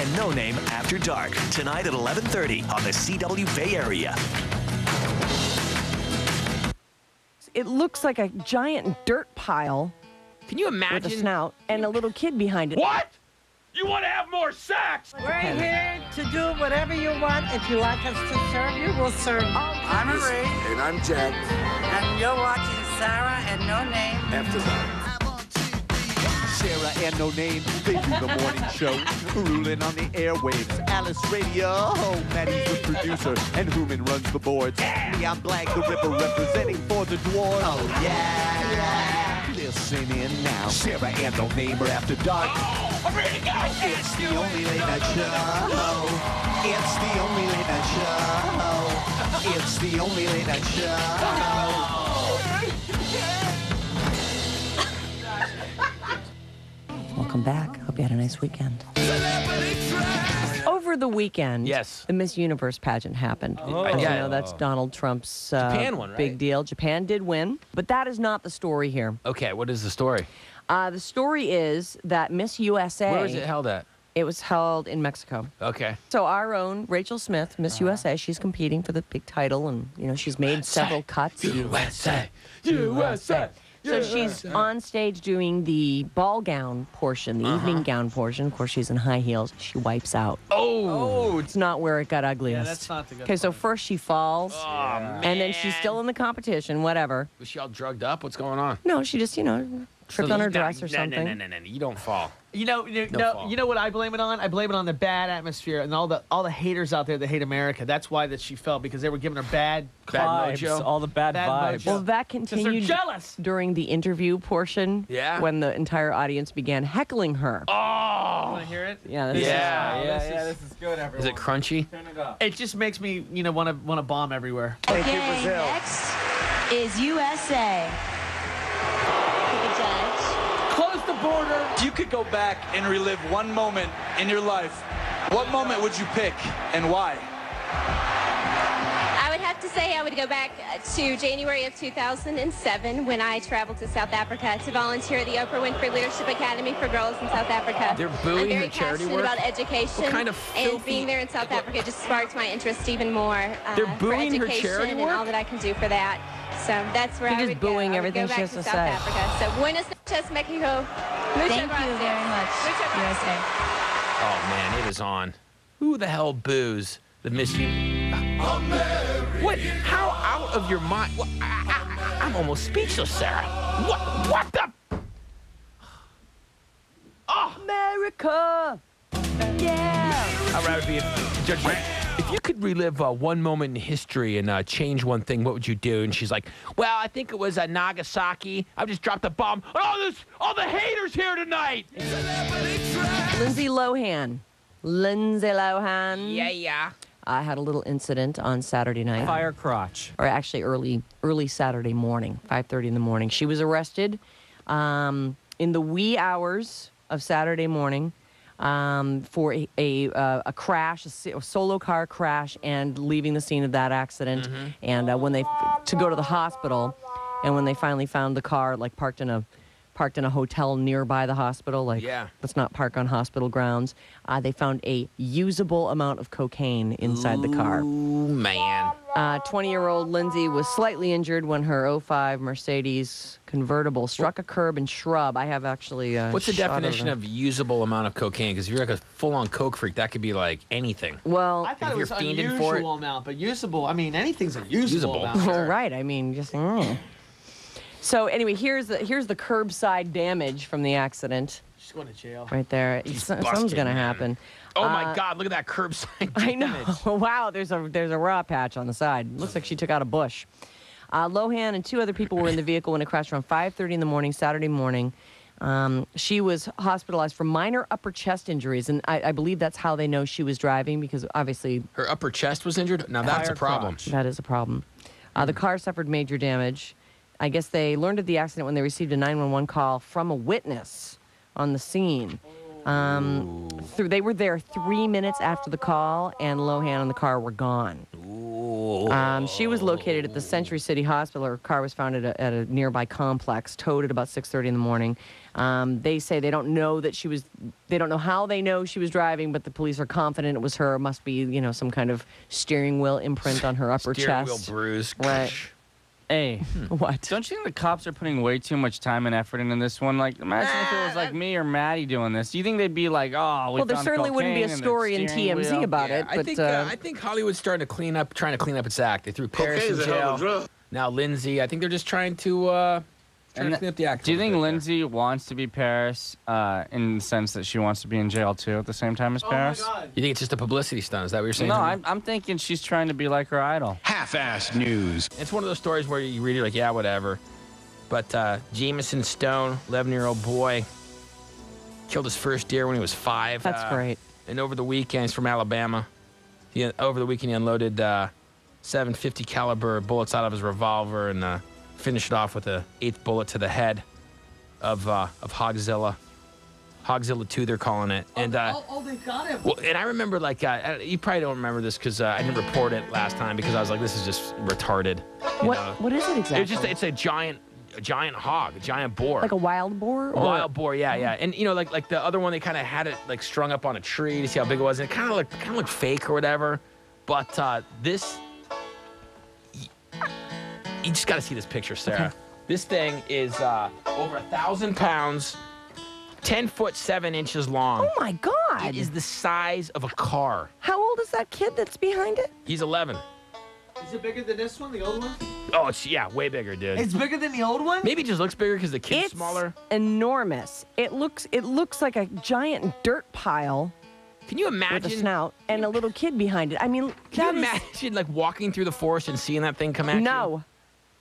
and No Name After Dark. Tonight at 11:30 on the CW Bay Area. It looks like a giant dirt pile. Can you imagine? With a snout and a little kid behind it. What? You want to have more sex? We're here to do whatever you want. If you like us to serve you, we'll serve you. I'm Marie. And I'm Jack. And you're watching Sarah and No Name After Dark. Sarah and No Name, they do the morning show, ruling on the airwaves. Alice Radio, Maddie's the producer, and Hooman runs the boards. Me, I'm Black the Ripper, representing for the dwarves. Oh, yeah. Listen in now. Sarah and No Name are After Dark. Oh, I'm ready to go. It's the only late night show. It's the only late night show. It's the only late night show. Welcome back. Hope you had a nice weekend. Over the weekend, Yes. the Miss Universe pageant happened. As you know, that's Donald Trump's Japan one, right? big deal. Japan did win, but that is not the story here. Okay, what is the story? The story is that Miss USA... Where is it held at? It was held in Mexico. Okay. So our own Rachel Smith, Miss USA, she's competing for the big title, and, you know, she's made several cuts. USA! USA! So she's on stage doing the ball gown portion, the evening gown portion. Of course, she's in high heels. She wipes out. Oh! It's not where it got ugliest. Yeah, that's not the good Okay, so first she falls, and then she's still in the competition, whatever. Was she all drugged up? What's going on? No, she just, you know, tripped on her dress or something. No. You don't fall. You know what I blame it on? I blame it on the bad atmosphere and all the haters out there that hate America. That's why that she fell, because they were giving her bad Bad mojo. All the bad vibes. Well, that they're continued jealous. during the interview portion. Yeah. When the entire audience began heckling her. Oh! Want to hear it? Yeah. This is good, everyone. Is it crunchy? Turn it up. It just makes me, want to bomb everywhere. Okay, next is USA. Pick a judge. Close the border. If you could go back and relive one moment in your life, what moment would you pick and why? I would have to say I would go back to January of 2007 when I traveled to South Africa to volunteer at the Oprah Winfrey Leadership Academy for Girls in South Africa. They're booing I'm very her charity passionate work? about education, What kind of and filthy- being there in South Africa just sparked my interest even more. They're for booing her education charity and work? all that I can do for that. So that's where They're I just would go. booing I would everything go she back has to South say. Africa. So Buenos noches, Mexico. Muchas Thank you gracias. very much, Muchas gracias. USA. Oh, man, it is on. Who the hell boos the Miss What? How out of your mind? What? I'm almost speechless, Sarah. What the? Oh! America! Yeah! I'd rather be a judge. If you could relive one moment in history and change one thing, what would you do? And she's like, well, I think it was Nagasaki. I just dropped a bomb. All the haters here tonight. Lindsay Lohan. Lindsay Lohan. Yeah. I had a little incident on Saturday night. Fire crotch. Or actually early Saturday morning, 5:30 in the morning. She was arrested in the wee hours of Saturday morning for a crash, a solo car crash, and leaving the scene of that accident. And to go to the hospital, and when they finally found the car, like parked in a hotel nearby the hospital, let's not park on hospital grounds. They found a usable amount of cocaine inside the car. Ooh, man. 20-year-old Lindsay was slightly injured when her 05 Mercedes convertible struck a curb and shrub. I have actually What's the definition of usable amount of cocaine? Because if you're like a full-on coke freak, that could be like anything. Well, I thought it was you're fiending for it- unusual amount, but usable. I mean, anything's a usable amount. all right. I mean, just. So anyway, here's the curbside damage from the accident. She's going to jail. Right there. Something's busted, gonna man. happen. Oh my God! Look at that curbside I damage. know. Wow, there's a raw patch on the side. Looks like she took out a bush. Lohan and two other people were in the vehicle when it crashed around 5:30 in the morning, Saturday morning. She was hospitalized for minor upper chest injuries, and I believe that's how they know she was driving, because obviously Her upper chest was injured. Now that's a Fire problem. crotch. that is a problem. The car suffered major damage. I guess they learned of the accident when they received a 911 call from a witness on the scene. They were there 3 minutes after the call, and Lohan and the car were gone. Ooh. She was located at the Century City Hospital. Her car was found at a nearby complex, towed at about 6:30 in the morning. They say they don't know that she was. They don't know how they know she was driving, but the police are confident it was her. Must be, some kind of steering wheel imprint on her upper Steering chest. wheel bruise. Right. Hey, What? don't you think the cops are putting way too much time and effort into this one? Like, imagine if it was like me or Maddie doing this. Do you think they'd be like, oh, we Well, there found certainly wouldn't be a cocaine in the story in steering TMZ wheel? about it. I But think Hollywood's starting to trying to clean up its act. They threw Paris in jail. Now Lindsay. I think they're just trying to clean up the act. Do you a think little bit Lindsay wants to be Paris in the sense that she wants to be in jail too at the same time as Paris? Oh my God. there? You think it's just a publicity stunt? Is that what you're saying? No, Henry? I'm thinking she's trying to be like her idol. Half-assed news. It's one of those stories where you read it like, yeah, whatever. But Jameson Stone, 11-year-old boy, killed his first deer when he was 5. that's great. And over the weekend, he's from Alabama. Over the weekend, he unloaded 750 caliber bullets out of his revolver and finished it off with a 8th bullet to the head of Hogzilla. Hogzilla 2, they're calling it. And They got him. well, and I remember you probably don't remember this because I didn't report it last time because I was like, this is just retarded. You know? What is it exactly? It's a giant hog, a giant boar. Like a wild boar? A wild boar, yeah. And like the other one, they kind of had it like strung up on a tree to see how big it was, and it kind of looked fake or whatever. But this, you just got to see this picture, Sarah. Okay. This thing is over 1,000 pounds, 10 foot 7 inches long. Oh my God! It is the size of a car. How old is that kid that's behind it? He's 11. Is it bigger than this one, the old one? Oh, it's way bigger, dude. It's bigger than the old one? Maybe it just looks bigger because the kid's It's smaller. enormous. It looks like a giant dirt pile Can you imagine? with a snout and a little kid behind it. I mean, Can you that is imagine like walking through the forest and seeing that thing come at you? no.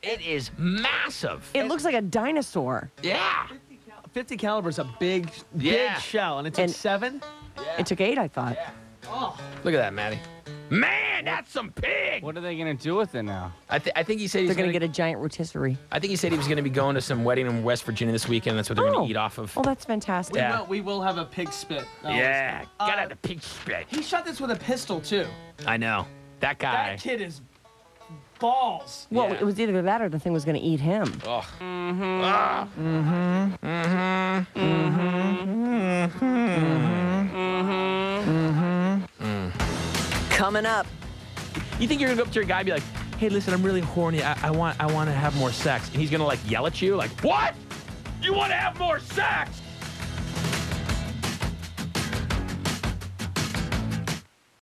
It is massive. It looks like a dinosaur. Yeah. 50 caliber is a big Yeah. shell, and it took And- 7? It took 8, I thought. Oh. Look at that, Maddie. Man, that's some pig. What are they gonna do with it now? I think he said he's They're going gonna get a giant rotisserie. I think he said he was going to be going to some wedding in West Virginia this weekend. That's what they're going to eat off of. Oh, that's fantastic. Yeah. We will have a pig spit. Yeah. Got the pig spit. He shot this with a pistol, too. I know. That guy. That kid is balls. Well, Yeah. it was either that or the thing was gonna eat him. Oh. Coming up. You think you're going to go up to your guy and be like, hey, listen, I'm really horny. I want to have more sex. And he's going to like yell at you like, what? You want to have more sex?